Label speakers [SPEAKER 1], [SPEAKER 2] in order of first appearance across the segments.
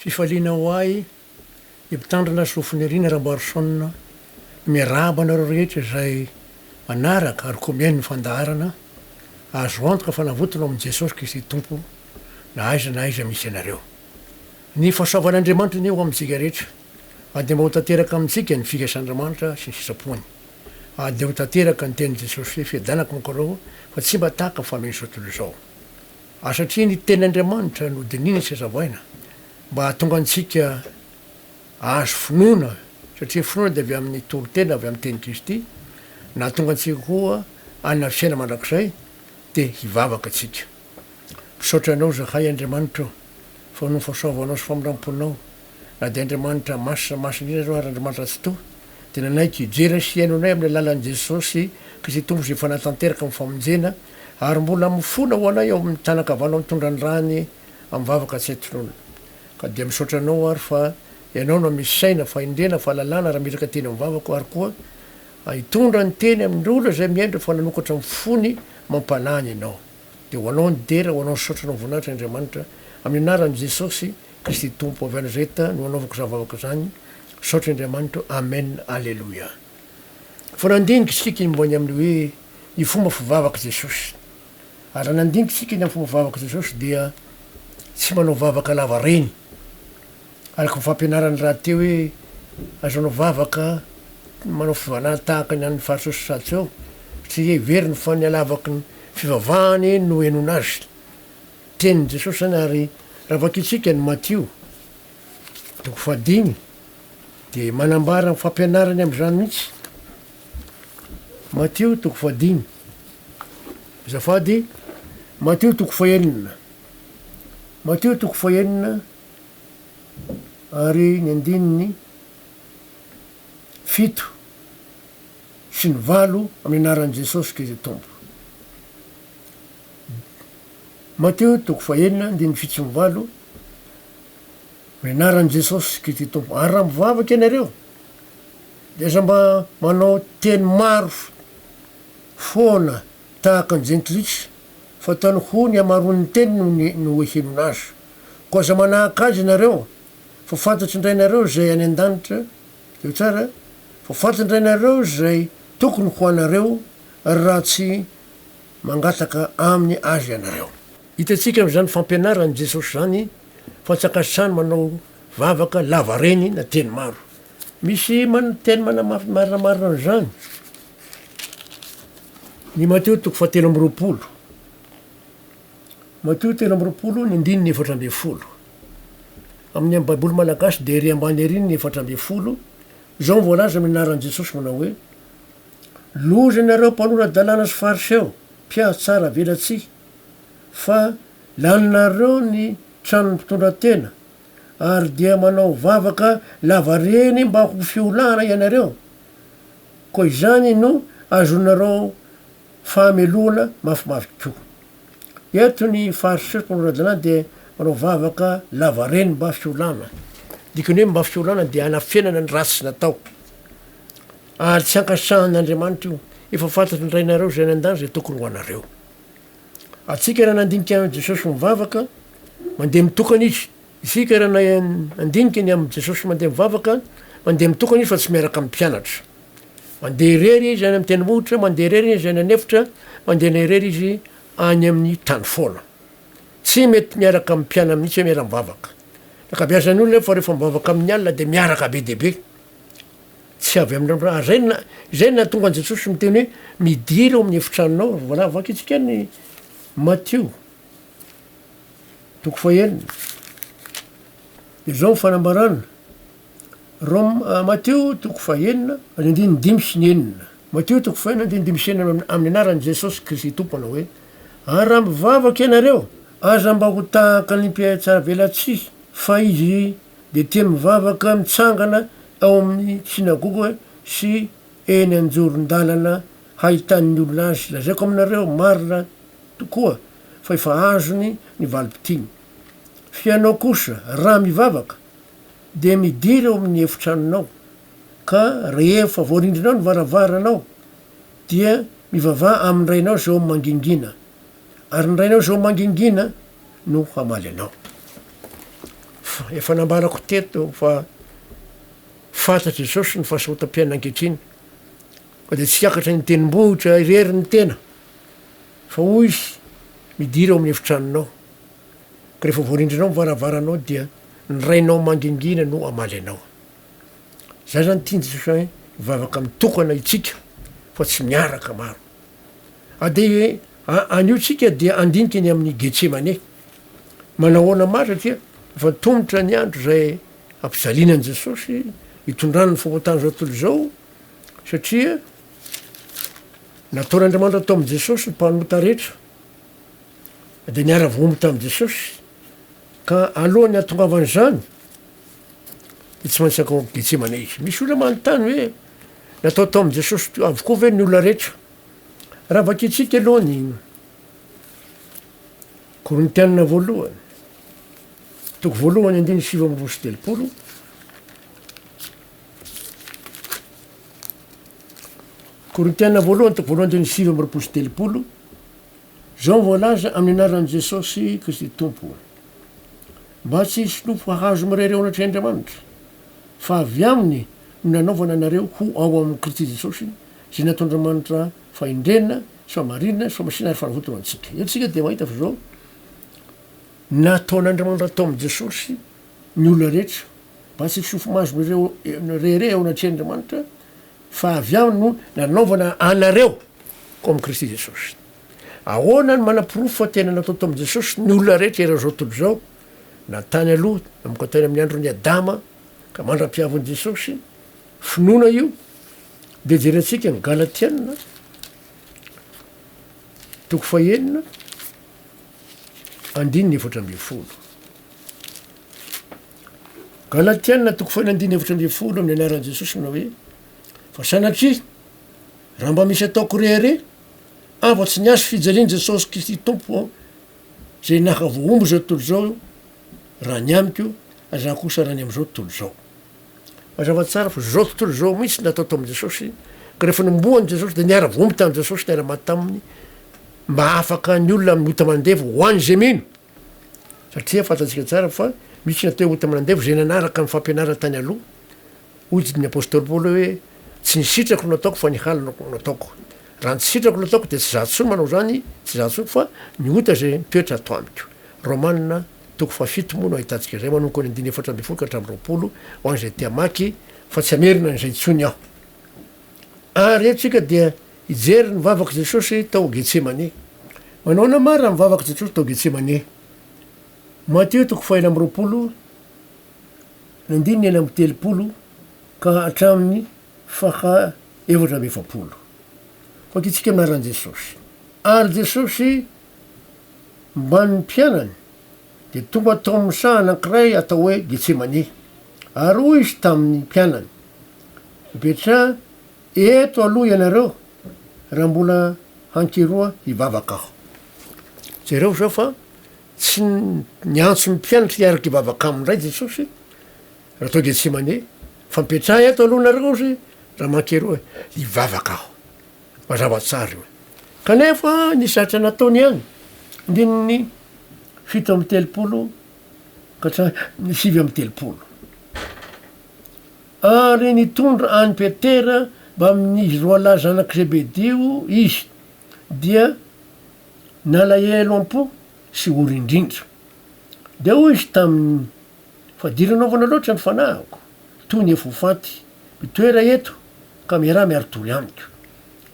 [SPEAKER 1] fifaliana ho ahy ipitandrina sofinirina rahamboarisona miaraba anareo rehetra zay manaraka ary komiainy ny fandaharana azo antoka fa navotona amin' Jesosy Kristy tompo na aiza misy anareo. Ny fahasoavan'Andriamanitra ny eo amintsika rehetra ade mba ho tanteraka amintsika ny fikasan'Andriamanitra sy ny sisapoany ade ho tanteraka ny tenin' Jesosy hoe fiadanako mankareo fa tsy mba tahaka fameno tontolo izao satria ny tenin'Andriamanitra no dinina sy azavaina mba hahatonga antsika azo finoana satria finoana de avy amin'ny toro-tena avy amin'ny teny Kristy na tonga antsika koa anina fiaina mandrakizay de hivavaka atsika. Misaotra anao zahay Andriamanitra fa no fahasoavanao sy famindramponao na de Andriamanitra masina reo ary Andriamanitra tsy to de nanaiky ijera sy iainonay amin'ny alalan'i Jesosy Kristy tompo zay fanatanteraka amin'ny famonjena ary mbola mifona ho anay eo amin'ny tanakavanao mitondra ny rany amin'ny vavaka tsy haitronona ka dia misaotra anao ary fa ianao no misy saina fa indrena fa lalàna raha miraka teny amin'ny vavako ary koa hitondra ny teny amin'n'olona zay miendra fa nanokatra mifony mampalany ianao de ho anao ny dera ho anao ny saotra anao voninahitra Andriamanitra amin'ny anaran'i Jesosy Kristy tompo avy Nazareta no anaovako zany vavaka zany saotra Andriamanitra amen alleluia. Fa nandinika isika imboany amin'ny hoe ny fomba fivavaka Jesosy ary nandinika isika ny amin'ny fomba fivavaka Jesosy dia tsy manao vavaka lava reny araka fampianarany raha teo hoe azonao vavaka manao fivanahy tahaka ny an'ny farisosy ao satria heveriny fa ny alavaky ny fivavahany no enona azy tenin' Jesosy zany ary raha vakitsika ny Matio toko fahadimy de manambara ny fampianarany am'izany mihitsy. Matio toko fahadimy zafady Matio toko fahaenina Matio toko fahaenina ary ny andininy fito sy ny valo amin'ny anaran'i Jesosy Kristy tompo. Mateo toko fahaenina andininy fito sy ny valo amin'ny anaran'i Jesosy Kristy tompo ary raha mivavaky ianareo de aza mba manao teny maro foana tahaka ny jentilitsy fa ataony ho ny amaron'ny teny no ehenona azy ko aza manahaka azy ianareo fa fantatry indray nareo zay any an-danitra eo tsara fa fantatry indray nareo zay tokony ho anareo raha tsy mangataka amin'ny azy ianareo. Hitatsika am'zany fampianaran'i Jesosy zany fa tsy akasitrahany manao vavaka lava reny na teny maro misy teny marinamarina an'izany. Ny Mateo toko fahatelo amby roapolo Mateo telo amby roapolo ny andininy efatra amby folo amin'ny baiboly malagasy de ry ambany ery ny efatra amby folo zao voalaza amin'ny anaran'i Jesosy manao hoe loza ianareo mpanorandalàna sy fariseo mpiasa tsara velatsy fa laninareo ny tranon'ny mpitondran-tena ary dia manao vavaka lava reny mba ho fiolana ianareo koa izany no azonareo fahamelona mafimafy koa. Eto ny fariseo mpanorandalàna de manao vavaka lava reny mba fiolana dikany hoe mba fiolana de anafienana ny ratsy natao ary tsy ankasitrahan'Andriamanitra io efa fantatry ny rainareo zay nan-dany zay tokony ho anareo. Atsika raha nandinika Jesosy mivavaka mandeha mitokana izy isika raha nandinika ny amin'ny Jesosy mandeha mivavaka mandeha mitokana izy fa tsy miaraka amin'ny mpianatra mandeha irery izy any amin'ny tendrombohitra mandeha irery izy any anefitra mandeha irery izy any amin'ny tany foana tsy mety miaraka amin'ny mpiana mihitsy hoe miara mivavaka nakabiazany olona fa rehefa mivavaka amin'ny alina de miaraka be deaibe tsy avy amin'ra zay natonga an Jesosy miteny hoe midira eo amin'ny efitranonao voilà vakitsika ny Matio toko fahaenina de zao mifanambarana Matio toko fahaenina ny andininy dimy sy ny enina Matio toko fahaenina andininy dimy sy enina amin'ny anaran'i Jesosy Kristy tompo anao hoe ary raha mivavaka ianareo aza mba ho tahaka ny mpiatsara velatsy fa izy de tia mivavaka mitsangana ao amin'ny sinagoga sy eny anjoron-dalana hahitan'ny olona azy lazaiko aminareo marina tokoa fa efa azony ny valim-pitiny fa ianao kosa raha mivavaka de midira eo amin'ny efitranonao ka rehefa voarindrinao ny varavaranao dia mivavah amin'ny rainao zao mangingina ary ny rainao zao mangingina no hamaly anao. efa nambarako teto fa fantatry jesosy ny fahasahotam-piaina ankehitriny fa de tsy hiakatra ny tenimbohitra irery ny tena fa hoy izy midira eo amin'ny efitranonao ka rehefa voarindrinao mivaravaranao dia ny rainao mandingina no amaly anao zay zany tiany jesosy mivavaka amin'ny tokana itsika fa tsy miaraka maro de anio tsika dia andinika ny amin'ny getsemane manahoana maro satria efa tombotra ny andro zay ampizalinan jesosy hitondrano ny famotana zao tontolo zao satria nataon'andriamanitra atao amin'i jesosy ny mpanomota rehetra de niara-voombo tamin'i jesosy ka alohan'ny atongavany zany de tsy maintsy akao getsemane izy misy olona manontany hoe natao tao amin'i jesosy avokoa ve ny olona rehetra raha vaketsika aloha ny korintianina voalohany toko voalohany andiny 7:30 korintianina voalohany toko voalohany andiny 7:30 zao voalaza amin'ny anaran'i jesosy kristy tompo mba tsy hisy lofo hahazo mirereo anatry andriamanitra fa avy aminy no nanaovana anareo ho ao amin'ny kristy jesosy zay nataon'andriamanitra faindrena sy famarinana sy famasina ary fanavotona antsika etsika de mahita fa zao nataon'andriamanitra atao amin'i jesosy ny olona rehetra mba tsy hisy lofo mahazo rere ao anatry andriamanitra fa avy aminy no nanaovana anareo ko amin'ny kristy jesosy ahoana ny manam-pirofo fa tena natao tao amin'i jesosy ny olona rehetra era zao tontolo zao natany aloha namokatany amin'ny androny adama ka mandra-piavon'i jesosy finoana io de jerentsika ny galatianina toko fahenina andininy 4:10 galatianina toko fahenina andininy 4:10 amin'ny anaran'i jesosy manao hoe fa sanatria raha mba misy ataoko rehare ava tsy niazo fijaliany jesosy kristy tompo zay naka voombo zao tontolo zao raha ny amiko aza kosa raha ny am'izao tontolo zao mazava tsara fa zao tontolo zao mihitsy natao tao amin'i jesosy ka rehefa nomboany jesosy de niara-voombo tamin'i jesosy niara-maty taminy mba afaka ny olona mota mandevo ho any zay mino satria fantatsika tsara fa misy natao ota mandevo zay nanaraka ny fampianarana tany aloha hoy ny apôstôly paoly hoe tsy nisitrako nataoko fa nihalana nataoko raha ny sitrako nataoko de tsy zatsony manao zany tsy zatsony fa miota zay mitoetra atao amiko romanina toko fafito moa no ahitantsika zay manomko ny andiny 4:20 ka hatramin'ny 20 ho an'izay tia maky fa tsy amerina n'izay tsony aho ary etsika dia ijery ny vavaka jesosy tao getsemane manaona mara mivavaka jesosy tao getsemane Mateo toko 2:20 andininy 9:30 ka hatramin'ny 7:70 fakitsika minaran'i jesosy ary jesosy mba ny mpianany de tonga tao amin'ny saha anankiray atao hoe getsemane ary hoy izy tamin'ny mpianany mipetra eto aloha ianareo raha mbola hankeroa hivavaka aho jereo zao fa tsy niantso ny mpianatra hiaraka hivavaka amindray jesosy raha atao getsemane fa mipetraha eto alohanareo zy raha mankeroa hivavaka aho mazava tsara io kanefa ny satra nataony any ndininy 7:30 ka 7:30 ary nitondra any petera mba amin'izy roa lahy zanaky zebedio izy dia nalaelo am-po sy orindrindra de hoy izy tamin'ny fadiranaovana loatra ny fanahako toy ny efofaty mitoera eto ka miaraha miarotory amiko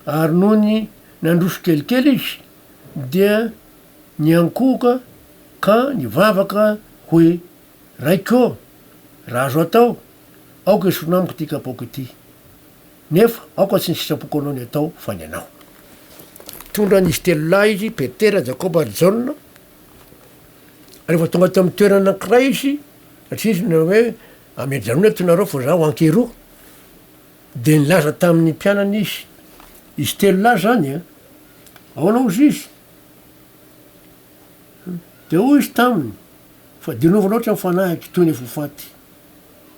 [SPEAKER 1] ary noho ny nandroso kelikely izy dia nyankoka ka nivavaka hoe raiko raha azo atao aoka isonamiko ty kapaoko ity nefa aoka tsy nisisapoko anao ny atao fa ny anao tondra nisy telo lahy izy petera jakoba ary jaona rehefa tonga tao amin'ny toerana anankiray izy satria izy na hoe amejanona tonareo fa zaho ankeroa de nilaza tamin'ny mpianany izy telo lahy zany a aonao izy izy de hoy izy taminy fa dinova loatra mifanahiky toy ny efofaty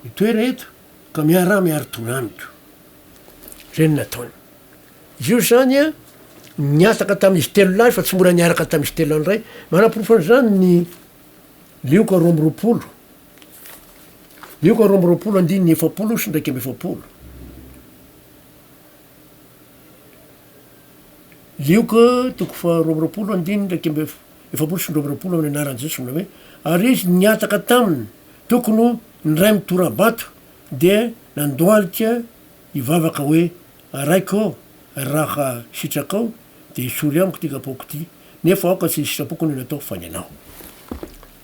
[SPEAKER 1] mitoera eto ka miaraha miaro tory amiko zay ny nataony izy io zany a niataka tamin'izy telo lahy fa tsy mbola niaraka tamin'izy telo andray manam-pirofany zany ny lioka 12 io ka romroapolo andiny efapolo sy ndraiky amby efapolo io ka toko fa romroapolo andiny ndraiky amby efapolo sy romroapolo amin'ny anaran jesosy mna hoe ary izy niataka taminy tokony nyray mitorabato dia nandoalika ivavaka hoe araikao raha sitrakao de isory amiko ty kapoko ty nefa aoka tsy sitrapoko ny natao fany anao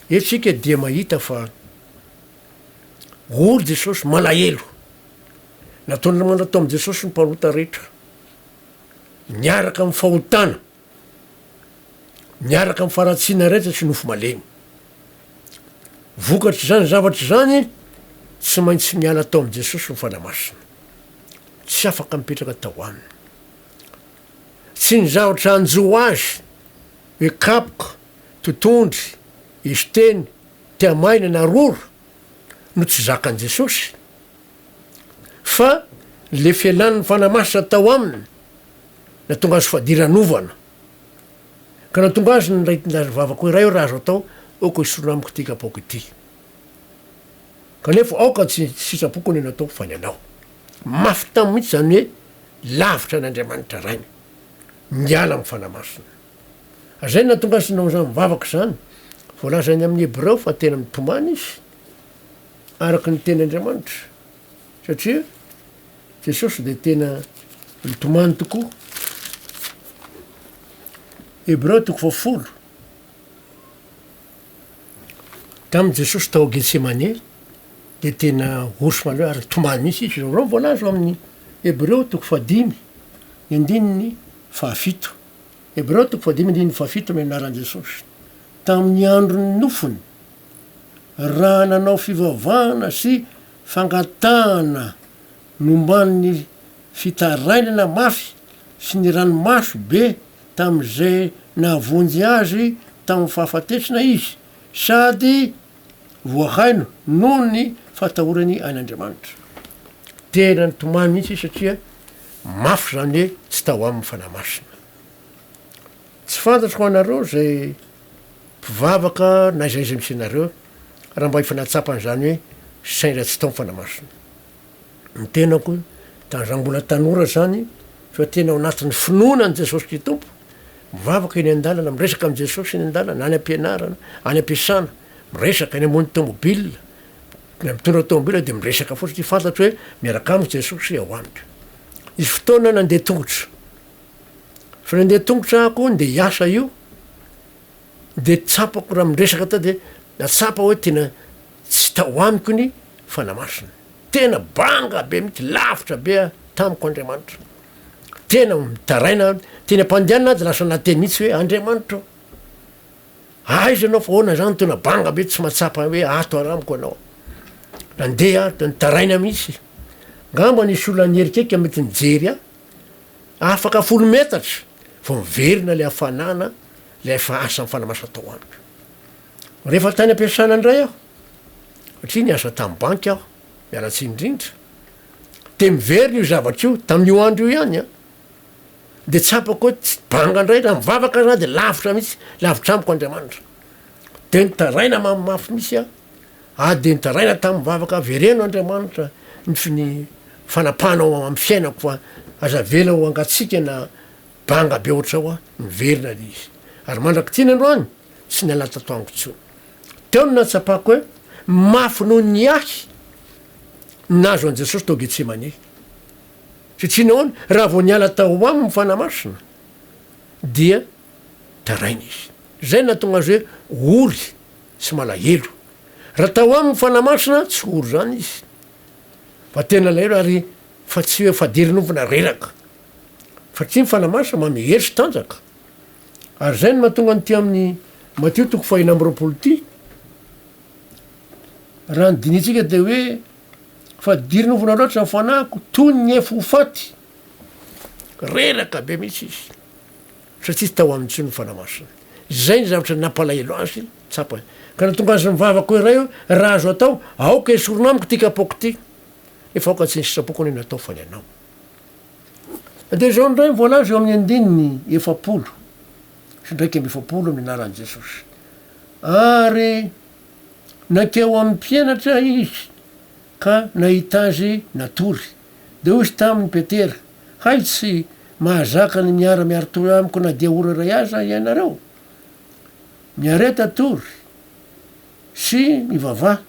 [SPEAKER 1] etsika dia mahita fa olo jesosy malahelo nataony mana atao am jesosy ny mparota rehetra miaraka amy fahotana miaraka amy faratsiana rehetra tsy nofo malemy vokatry zany zavatry zany tsy maintsy miala atao am jesosy ny fanamasina tsy afaka mipetraka tao aminy tsy ny zavatra anjo azy hoe kapoka totondry izy teny tiamaina na rora no tsy zakan jesosy fa le fialan'ny fanamasina tao aminy na tonga azy fadiranovana ka na tonga azy nraitvavako hoe ray o raha azo atao aoko isorona amiko ty kapaoko ity kanefa aoka tsy sitrapoko ny natao fany anao mafy tamy mihitsy zany hoe lavitra n'andriamanitra rainy miala amy fanamasina azay natonga azy nao zany mivavaky zany voalazany amin'ny hebreo fa tena mitomany izy araky ny tenyandriamanitra satria jesosy de tena mitomany tokoa hebreo toko fafolo tamy jesosy tao getsemane de tena orso maleo ary tomany misy izy reo voalazo amin'ny hebreo toko fadimy indininy fahafito hebreo toko fadimy indininy fahafito amy anaran jesosy tamin'ny androny nofony raha nanao fivavahana sy fangatahana nomban'ny fitarainana mafy sy ny ranomaso be tam'izay nahavonjy azy tamy fahafatesina izy sady voahaino noho ny fatahorany ain'andriamanitra tena ny tomany mihitsy satria mafy zany hoe tsy tao aminy fanamasina tsy fantatry ho anareo zay mpivavaka na izay misy anareo raha mba ifanatsapany zany hoe saindra tsy tao my fanamasina ny tenako tany za mbola tanora zany fa tena ao anatin'ny finoana ny jesosy ty tompo mivavaka eny an-dalana miresaka am jesosy eny an-dalana any ampianarana any ampiasana miresaka eny ambony tomobila mitondra tomobila de miresaka fotsiny fantatry hoe miaraka amiko jesosy ao amiko izy fotoana nandeha tongotra fa nandeha tongotra ako de hiasa io de tsapako raha miresaka tao de natsapa hoe tena tsy tao amiko ny fanamasina tena banga be mity lavitra be tamiko andriamanitra tena mitaraina teny ampandianina de lasa nateny mihitsy hoe andriamanitra aizy anao fa hoana zany tena banga be tsy matsapa hoe ato aramiko anao nandeha nitaraina mihitsy ngamba nisy olona nyerikeky mety nijery afaka 10 metatra fa miverina le hafanana le efa asa mifanamasa tao amiko rehefa tany ampiasana indray aho satria niasa tamy banky aho mialatsy indrindra de miverina io zavatra io tamin'io andro io ihany de tsapako hoe tsy banga indray raha mivavaka zany de lavitra mihitsy lavitra amiko andriamanitra de nitaraina mamafy misy de nitaraina tamy mivavaka vereno andriamanitra ny fanapanao amy fiainako fa aza vela ho angatsika na banga be oatra ao miverina le izy ary mandraky tina androany tsy niala tatoango tsony teo no natsapako hoe mafy noho ny ahy nazo an jesosy tao getsemane satria nahoany raha vo niala tao aminy mifanamasina dia taraina izy zay natonga azy hoe ory sy malahelo raha tao aminy mifanamasina tsy ory zany izy fa tena lahelo ary fa tsy hoe fadirinovona reraka fa tsy mifanamasina mamehery tanjaka ary zay no mahatonga ny ty amin'ny Matio toko 2 ty raha nydinitsika de hoe fadirinovona loatra fanahiko toy ny efo faty reraka be mihitsy izy satria tsy tao aminy tsy no fanamasina zay ny zavatra nampalahelo azy tsapa ka natonga azy mivavaka hoe ray io raha azo atao aoka esorona amiko ty kapoko ty efa aoka tsy nisisapoko ny natao fany anao de zao ndray voalazo eo amin'ny andininy efapolo sy ndraiky amby efapolo amin'ny anaran jesosy ary nakeo amy mpianatra izy ka nahita azy natory de ozy tamin'ny petera hay tsy mahazaka ny miara-miaritoy amiko na dia ora ray aza ianareo miareta tory sy mivavah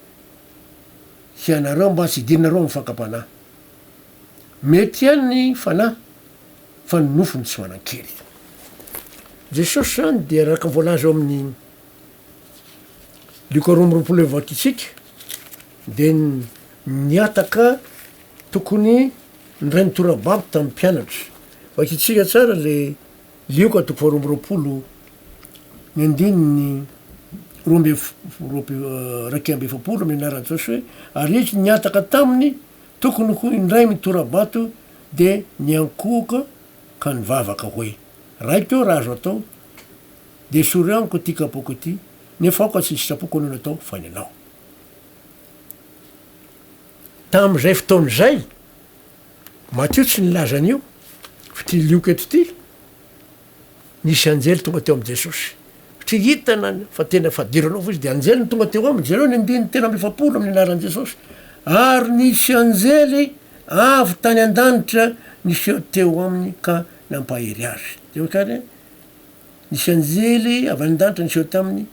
[SPEAKER 1] ianareo mba tsy idinareo mifakapanahy mety any ny fanahy fa ny nofony tsy manan-kery jesosy zany dia raka voalaza eo amin'ny liko roa amby roapolo evakitsika de niataka tokony nyray nytorababo tamin'ny mpianatra vakitsika tsara le lioka toko faharoa amby roapolo ny andininy raiky amby efapolo amin'ny anaran'i Jesosy hoe ary izy niataka taminy tokony ho indray mitorabato de niankohoka ka nivavaka hoe raiky eo raha azo atao de sory amiko ty kapoko ty nefa aoka tsy sitrapoko anao natao fa ny anao tam'izay fotoan'izay Matio tsy nilaza an'io fa ty lioka eto ty nisy anjely tonga teo am' Jesosy satria hitana fa tena fadiranao fa izy de anjely ny tonga teo aminy zareo ny andiny tena amby efapolo amin'ny anaran'i Jesosy ary nisy anjely avy tany an-danitra niseho teo aminy ka nampahery azy teo kany nisy anjely avy any an-danitra niseho taminy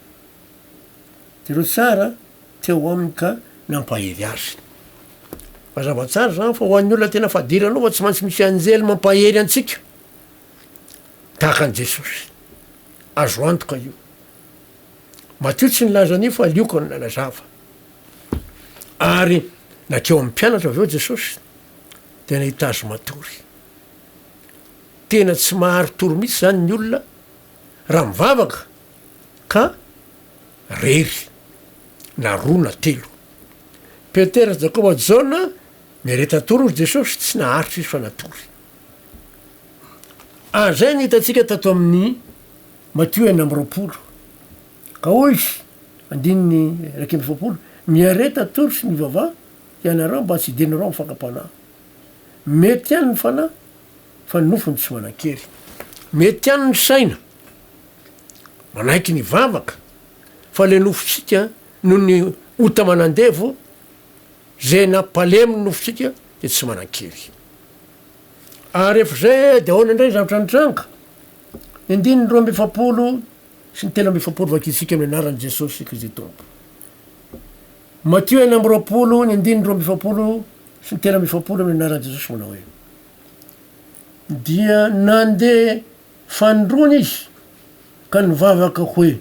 [SPEAKER 1] tero tsara teo aminy ka nampahery azy mazava tsara zany fa ho an'ny olona tena fadiranao fa tsy maintsy misy anjely mampahery antsika tahaka an' Jesosy azo antoka io Matio tsy nilaza an'io fa lioka no nalazava ary nakeo amin'ny mpianatra avy eo Jesosy tena hita azy matory tena tsy mahary tory mihitsy zany ny olona raha mivavaka ka rery na roa na telo Petera Jakoba Jaona mireta tory ozy Jesosy tsy naharitra izy fa natory zay ny hitantsika tato amin'ny Matio enina amby roapolo ka hoy izy andininy raiky amby efapolo miareta tory sy mivavah ianareo mba tsy idinareo mifakapanahy mety any ny fanahy fa ny nofony tsy manan-kery mety any ny saina manaiky ny vavaka fa le nofotsika no ny ota manandevo zay nampalemy ny nofotsika de tsy manan-kery ary efa zay de ahoana indray zavatra nitranga ny andininy roa amby efapolo sy ny telo amby efapolo vakitsika amin'ny anaran'i Jesosy Kristy Tompo Matio enina amby roapolo ny andininy roa amby efapolo sy ny telo amby efapolo amin'ny anaran'i Jesosy manao hoe dia nandeha fanondrony izy ka nivavaka hoe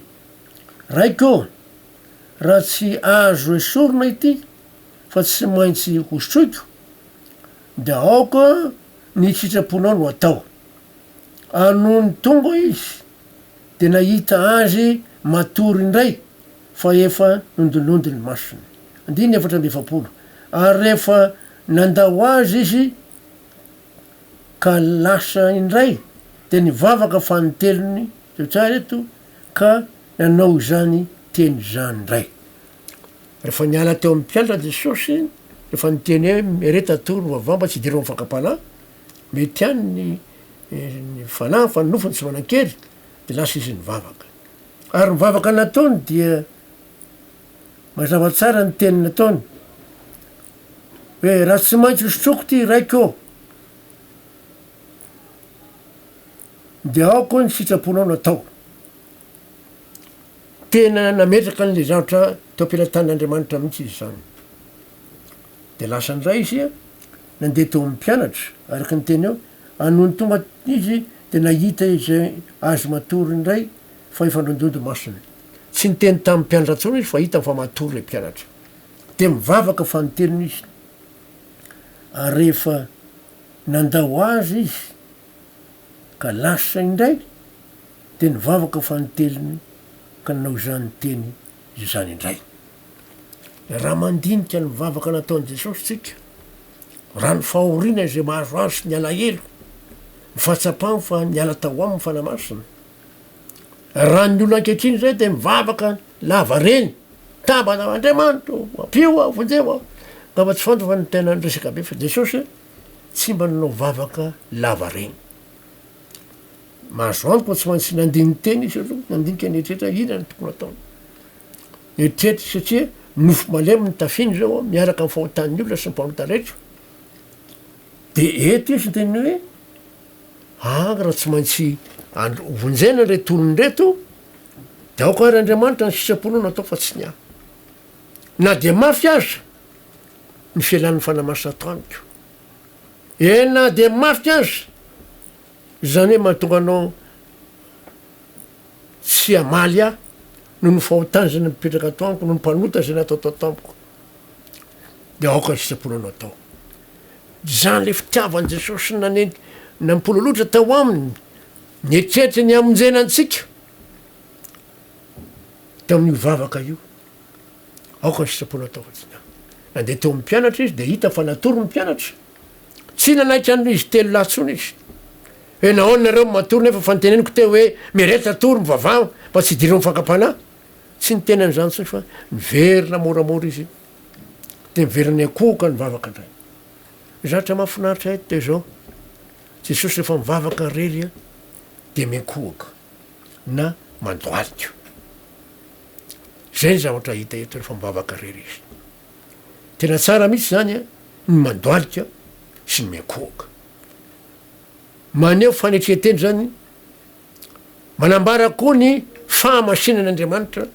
[SPEAKER 1] raikô raha tsy azo esorina ity fa tsy maintsy hosoiko de aoka ny sitraponao no atao ano ny tonga izy de nahita azy matory indray fa efa nondinondy ny masony andiny efatra amby efapolo ary rehefa nandao azy izy ka lasa indray de nivavaka fanotelony zay tsara eto ka nanao zany teny zany indray rehefa niala teo amin'ny mpianatra Jesosy rehefa niteny hoe mireta tory vavamba tsy idireo mifakapanahy mety any ny fanahy fa ny nofony tsy manan-kery de lasa izy nivavaka ary nivavaka nataony dia mazava tsara ny teny nataony hoe raha tsy maintsy hosotroko ty raikô de aoko ny sitraponao natao tena nametraka an'le zavatra teo am-pelatan'Andriamanitra mihitsy izy zany de lasa ndray izy nandeha teo amin'ny mpianatra araky ny teny eo anony tonga izy de nahita izy azy matory indray fa efa nondondy masony tsy niteny tamin'ny mpianatra tsony izy fa hita fa matory le mpianatra de mivavaka fanotelony izy ary rehefa nandao azy izy ka lasa indray de nivavaka fanotelony ka nanao zany teny zany indray raha mandinika ny mivavaka nataon'i Jesosy tsika raha ny fahoriana zay mahazo azy sy ny alahelo mifatsapano fa niala tao aminy fanamasina raha ny olona ankehitriny zay de mivavaka lava reny tabana Andriamanitro apio aho vonjeo aho ngava tsy fanto fa ny tena nyresaka be fa Jesosy tsy mba nanao vavaka lava reny mahazo antoka tsy maintsy nandiny teny izy aloha nandinika nietrehitra ina ny tokony ataony eritreritry satria nofo malemy ny tafiny zao miaraka amin'ny fahotan'ny olona sy ny mpanota rehetra de eto izy teny hoe raha tsy maintsy vonjena re tonony reto de aoko ary Andriamanitra ny sisaponao natao fa tsy niah na de mafy aza ny fialan'ny fanamasataniko na de mafy aza zany hoe mahatonga anao tsy amaly ah no ny fahotany zay mipetraka ato amiko no ny mpanota zay natao tao tamiko de aoka ny sisaponanao atao zany le fitiavan'i Jesosy nanenty nampololotra tao aminy nietreritra ny amonjena antsika tamin'io vavaka io aoka ny sisaponao atao fa tsy niah nandeha teo amin'ny mpianatra izy de hita fa natory ny mpianatra tsy nanaitra an'izy telo latsony izy hoe nahoana nareo matory nefa fa niteneniko teo hoe mireta tory mivavah mba tsy idiro mifakapana tsy niteny an'izany tsony fa miverina moramora izy de miveriny akohoka ny vavaka ndray zatra mahafinaritra eto teo zao Jesosy rehefa mivavaka rery de mikohoka na mandoalika zay ny zavatra hita eto rehefa mivavaka rery izy tena tsara mihitsy zany ny mandoalika sy ny mikohoka maneo fanetreteny zany manambara koa ny fahamasinan'Andriamanitra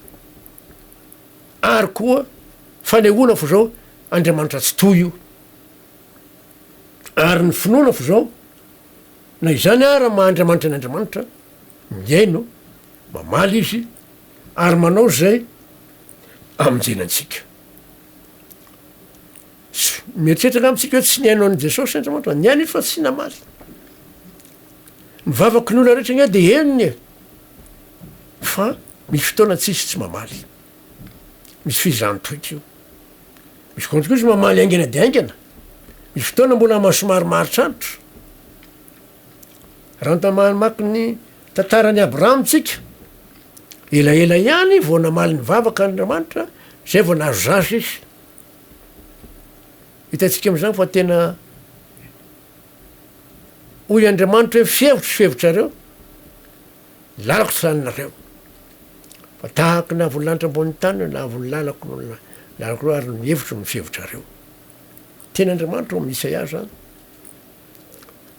[SPEAKER 1] ary koa fanehoana fo zao Andriamanitra tsy toy io ary ny finoana fo zao na izany ara mahandriamanitra n'Andriamanitra miaino mamaly izy ary manao zay amonjenantsika mieritreritra amitsika hoe tsy niaino an' Jesosy Andriamanitra niaino izy fa tsy namaly mivavaky ny olona rehetra gna de enony fa misy fotoana tsisy tsy mamaly misy fizany toetra io misy kontroko izy mamaly aingana de aingana misy fotoana mbola mahasomarimaritra antitra raha ntamamaky ny tantarany Abraham tsika elaela ihany vao namaly ny vavaka Andriamanitra zay vao nahazo zaza izy hitantsika am'izany fa tena hoy Andriamanitra hoe fihevotrareo lalako tsy raninareo fa tahaky na voninlanitra ambony tany na vony lalako lalako ary mihevitro ny fihevotrareo tena Andriamanitra o Isaia zany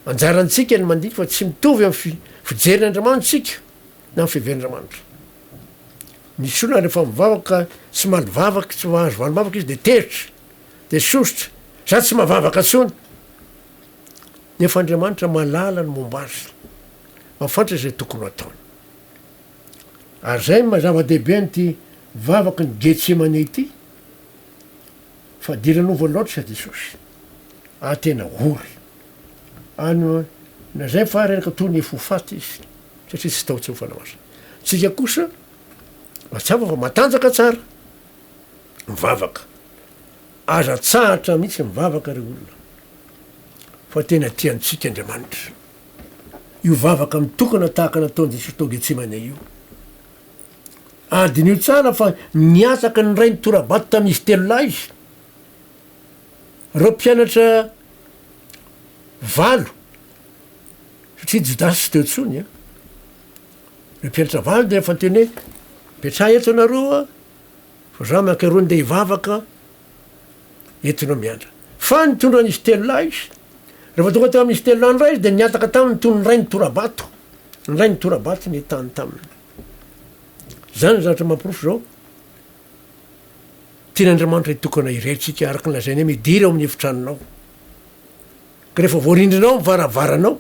[SPEAKER 1] anjarantsika ny mandiky fa tsy mitovy amin'ny fijerin'Andriamanitra tsika na amin'ny fiheveran'Andriamanitra misy olona rehefa mivavaka tsy malivavaka tsy mahazo valomavaka izy de teritra de sosotra za tsy mahavavaka tsony nefa Andriamanitra malala ny momba azy mafantatra zay tokony ataony ary zay mazava-dehibe ny ty vavaka ny Getsemane ity fa diranova loatra Jesosy tena ory any na zay fa reraka toy ny fofaty izy satria tsy tao tsy ho fanamasa tsika kosa matsava fa matanjaka tsara mivavaka aza tsahatra mihitsy mivavaka re olona fa tena tiantsika Andriamanitra io vavaka mitokana tahaka nataony Jesosy tao Getsemane io adin'io tsara fa niatsaka ny ray ny torabato tamin'izy telo lahy izy reo mpianatra valo satria Jodasy tsy teo tsony reo mpianatra valo de rehefa nteny hoe petraha eto anareo fa za miankarony de hivavaka entinao miandra fa nitondran'izy telo lahy izy rehefa tonga teo amin'izy telo lahy ray izy de niataka taminy tony ray ny torabato ny ray ny torabato ny tany taminy zany zavatra mampirofo zao tian'Andriamanitra hitokana iretrika araky nlazainy hoe midira ao amin'ny efitranonao ka rehefa voarindrinao mivaravaranao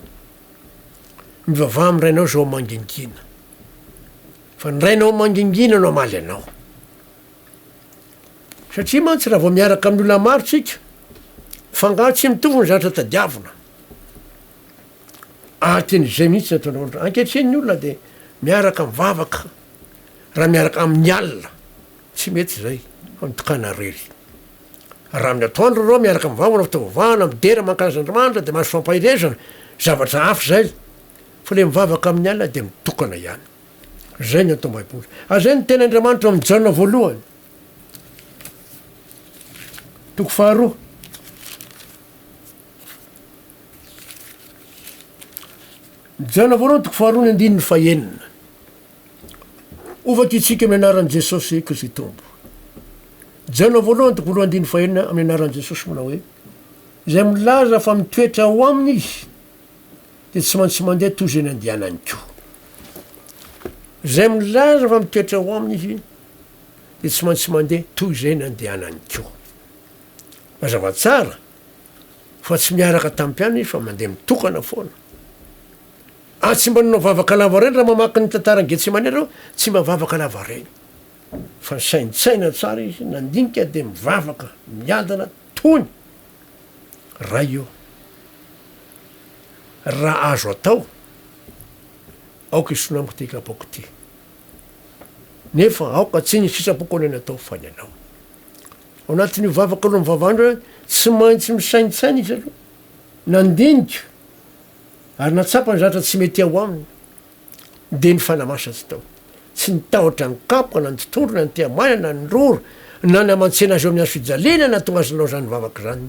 [SPEAKER 1] mivavaha amy rainao zao mangingina fa ny rainao mangingina no amaly anao satria mantsy raha vao miaraka amin'ny olona maro tsika fangaho tsy mitovy ny zavatra tadiavina ten'izay mihitsy nataon'Andriamanitra ankehitriny ny olona de miaraka mivavaka raha miaraka amin'ny alina tsy mety zay fa mitokana rery raha amin'ny atoandro reo miaraka mivavana fitavavahana midera mankalaz'Andriamanitra de mahazo fampahirezana zavatra hafa zay fa le mivavaka amin'ny alina de mitokana ihany zay ny atao Baiboly zay ny tena Andriamanitra amin'ny Jaona voalohany toko faharoa Jaona voalohany toko faharoa ny andininy fahenina ovaky itsika amin'ny anaran'i Jesosy Kristy tompo jaona voalohany toko voalohany fahenina amin'ny anaran'i jesosy manao hoe zay milaza fa mitoetra ao aminy izy de tsy maintsy mandeha toy zay nandehanany ko zay milaza fa mitoetra ao aminy izy de tsy maintsy mandeha toy zay nandehanany ko mazava tsara fa tsy miaraka tampiany izy fa mandeha mitokana foana tsy mba nanao vavaka lava reny raha mamaky ny tantarany Getsemane reo tsy mba vavaka lava reny fa nisainitsaina tsara izy nandinika de mivavaka miadana tony raha io raha azo atao aoka isonamiko ty kapoko ty nefa aoka tsy ny sitrapoko any atao fa ny anao ao anatin'io vavaka aloha mivavandro tsy maintsy misainitsaina izy aloha nandinika ary natsapany zatra tsy mety ao aminy de ny fanamasatsy tao tsy nitahotra ny kapoka na ny tontolo na ny tiamanana ny roro na ny aman-tsena azy eo amin'ny azo fijaliana na tonga azy nanao zany vavaka zany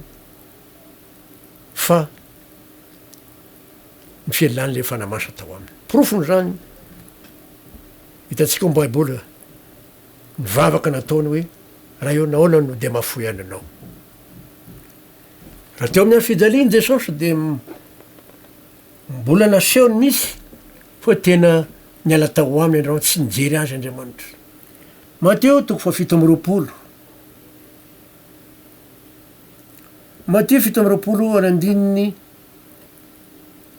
[SPEAKER 1] fa ny fialan'ny le fanamasa tao aminy porofony zany hitantsika o baiboly ny vavaka nataony hoe raha eo naona no de mafoy any anao raha teo amin'ny azo fijaliany jesosy de mbola naseony misy fa tena niala tao aminy andrao tsy nijery azy Andriamanitra Mateo toko fa 7 Mateo 7 ary andininy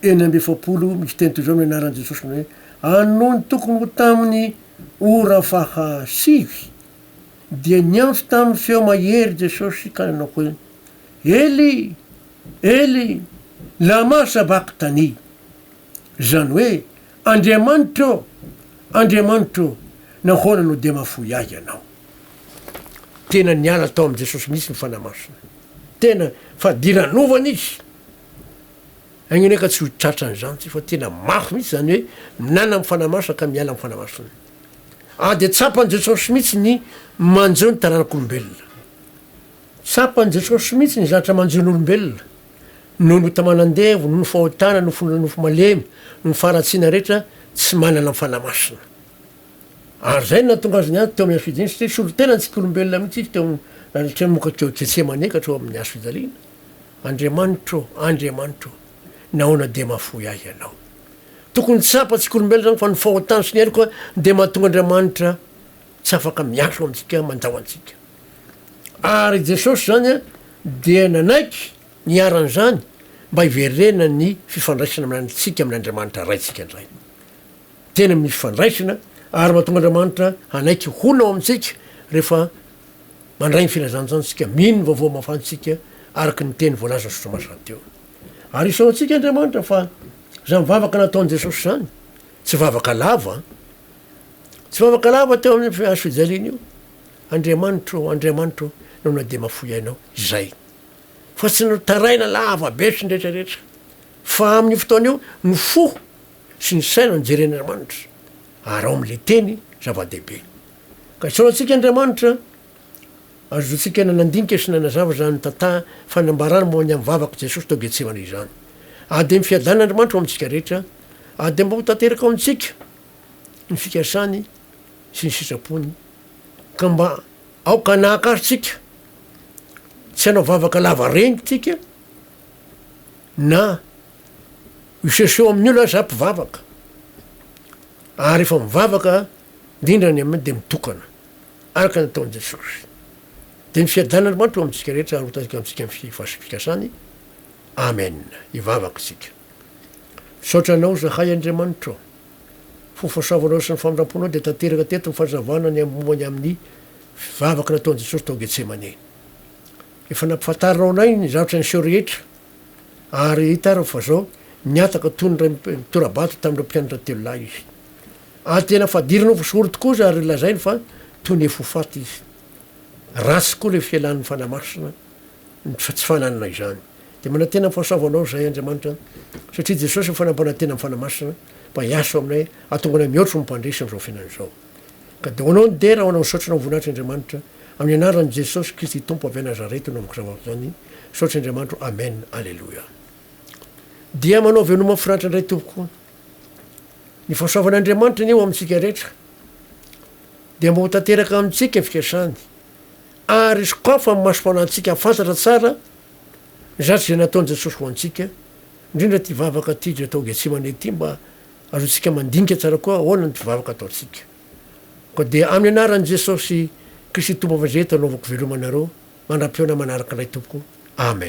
[SPEAKER 1] 9 misy teny toy zao amin'ny anaran'i Jesosy hoe anony tokony ho taminy ora fahasivy dia niantso tamin'ny feo mahery Jesosy ka nanao hoe Eli Eli lama sabaktani zany hoe Andriamanitro Andriamanitro nahoana no de mafoy ahy ianao tena niala tao amin'i Jesosy misy ny fanamasina tena fa diranovana izy agniny ka tsy ho tratra an'izany tsy fa tena mafy mihitsy zany hoe minana amin'ny fanamasina ka miala amin'ny fanamasina de tsapany Jesosy mihitsy ny manjeo ny taranak'olombelona tsapany Jesosy mihitsy ny zatra manjeo n'olombelona noho ny tamanandevo noho ny fahotana nofo malemy no faratsiana rehetra tsy manana fanamasina ary zay natonga azy niany teo amin'ny azo fijaliana satria solo tena ntsika olombelona mihitsy izy teo nahatra moka teo Getsemane ka hatreo amin'ny azo fijaliana Andriamanitro Andriamanitro nahoana de mafoy ahy ianao tokony tsapatsika olombelona zany fa ny fahotana sy ny aly koa de mahatonga Andriamanitra tsy afaka miaso amintsika mandao antsika ary Jesosy zany dia nanaiky niaran'izany mba hiverena ny fifandraisana amintsika amin'Andriamanitra raitsika indray tena misy fifandraisana ary mahatonga Andriamanitra hanaiky honao amintsika rehefa mandray ny filazantsika mino vaovao mafantsika araky ny teny voalaza sotromasina teo ary isao antsika Andriamanitra fa za mivavaka nataon'i Jesosy zany tsy vavaka lava teo amin'ny azo fijaliana io Andriamanitro Andriamanitro naona de mafoy ainao zay fa tsy notaraina lava be sy ndretrarehetra fa amin'ny fotoana io ny fo sy ny saina nijereny Andriamanitra ary ao amin'le teny zava-dehibe ka isao antsika Andriamanitra azotsika nanandinika sy nanazava zany tata fanambarana moany amin'ny vavaka Jesosy tao Getsemane zany de mifiadan'Andriamanitra amintsika rehetra de mba ho tanteraka ao amintsika ny fikasany sy ny sitrapony ka mba aoka nahaka azy tsika tsy hanao vavaka lava reny tsika na iseseo amin'ny olo azy ampivavaka ary efa mivavaka indrindrany aminy de mitokana araka nataon'i Jesosy de ny fiadan'Andriamanitra amintsika rehetra ary hotantsika amintsika fikasany amen ivavaka tsika saotra anao zahay Andriamanitra fofasavanao sy ny famindramponao de tanteraka teto ny fahazavana ny ambomany amin'ny vavaka nataon'i Jesosy tao Getsemane efa nampifatarinao nay ny zavatra nyseho rehetra ary hitara fa zao niataka toy ny ray mitorabato tamin'ireo mpianatra telo lahy izy tena fadirinao fosoro tokoa za ary lazainy fa toy ny efofaty izy ratsy koa le fialan'ny fanamasina fa tsy fananana izany de manantena ny fahasoavanao zay Andriamanitra satria Jesosy fanampanantena amin'ny fanamasina mba hiaso aminay atonga anay mihoatro mimpandresa am'izao fiainan'izao ka de hoanao ny dera hoanao misaotra nao voninahitra Andriamanitra amin'ny anaran'i Jesosy Kristy tompo avy Nazareta no amiko zavako zany saotra Andriamanitra amen alleluia dia manao venoma firanitra indray tompoko ny fahasoavan'Andriamanitra ny eo amintsika rehetra de mba ho tanteraka amintsika ny fikasany ary izy koa fa masofoanantsika fantatra tsara zatry zay nataony jesosy ho antsika indrindra ty vavaka ty dra atao getsemane ty mba azotsika mandinika tsara koa ahoana ty vavaka ataotsika koa de amin'ny anaran' jesosy kristy tompo avazety anaovako velomanareo mandram-peona manaraka ilay tompoko amen.